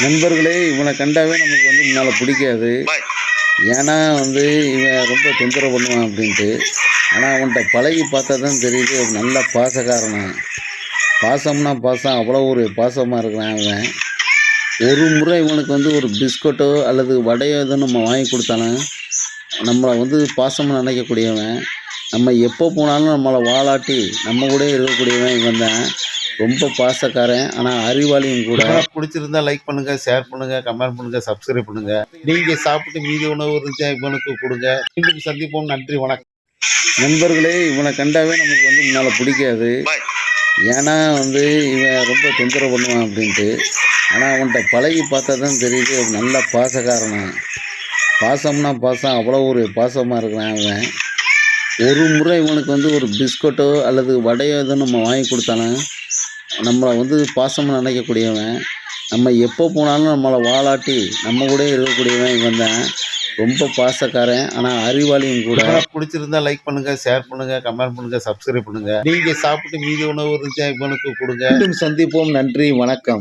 நண்பர்களே, இவனை கண்டாவே நமக்கு முன்னால் பிடிக்காது. ஏன்னா இவன் ரொம்ப தொந்தரவு பண்ணுவான் அப்படின்ட்டு. ஆனால் அவன்கிட்ட பழகி பார்த்தா தான் தெரியுது, ஒரு நல்ல பாசக்காரன். பாசம்னா பாசம், அவ்வளோ ஒரு பாசமாக இருக்கிறான் அவன். ஒரு முறை இவனுக்கு ஒரு பிஸ்கட்டோ அல்லது வடையோ எதுவும் நம்ம வாங்கி கொடுத்தானா, நம்மளை பாசமாக நினைக்கக்கூடியவன். நம்ம எப்போ போனாலும் நம்மளை வாலாட்டி நம்ம கூட இருக்கக்கூடியவன் இவன் தான். ரொம்ப பாசக்காரன், ஆனால் அறிவாளியும் கூட. பிடிச்சிருந்தா லைக் பண்ணுங்கள், ஷேர் பண்ணுங்கள், கமெண்ட் பண்ணுங்கள், சப்ஸ்கிரைப் பண்ணுங்கள். நீங்கள் சாப்பிட்டு மீதி உணவு இருந்துச்சா இவனுக்கு கொடுங்க. மீண்டும் சந்திப்போம். நன்றி, வணக்கம். நண்பர்களே, இவனை கண்டாவே நமக்கு முன்னால் பிடிக்காது. ஏன்னா இவன் ரொம்ப தொந்தரவு பண்ணுவான் அப்படின்ட்டு. ஆனால் அவன்கிட்ட பழகி பார்த்தா தான் தெரியுது, ஒரு நல்ல பாசக்காரன். பாசம்னா பாசம், அவ்வளோ ஒரு பாசமாக இருக்கிறான் அவன். ஒரு முறை இவனுக்கு ஒரு பிஸ்கட்டோ அல்லது வடையோ எதுவும் நம்ம வாங்கி கொடுத்தானா, நம்மளை பாசமாக நினைக்கக்கூடியவன். நம்ம எப்போ போனாலும் நம்மளை வாலாட்டி நம்ம கூட இருக்கக்கூடியவன் இவன் தான். ரொம்ப பாசக்காரன், ஆனால் அறிவாளியும் கூட. பிடிச்சிருந்தா லைக் பண்ணுங்கள், ஷேர் பண்ணுங்கள், கமெண்ட் பண்ணுங்கள், சப்ஸ்கிரைப் பண்ணுங்கள். நீங்கள் சாப்பிட்டு மீதி உணவு இருந்துச்சா இவனுக்கு கொடுங்க. மீண்டும் சந்திப்போம். நன்றி, வணக்கம்.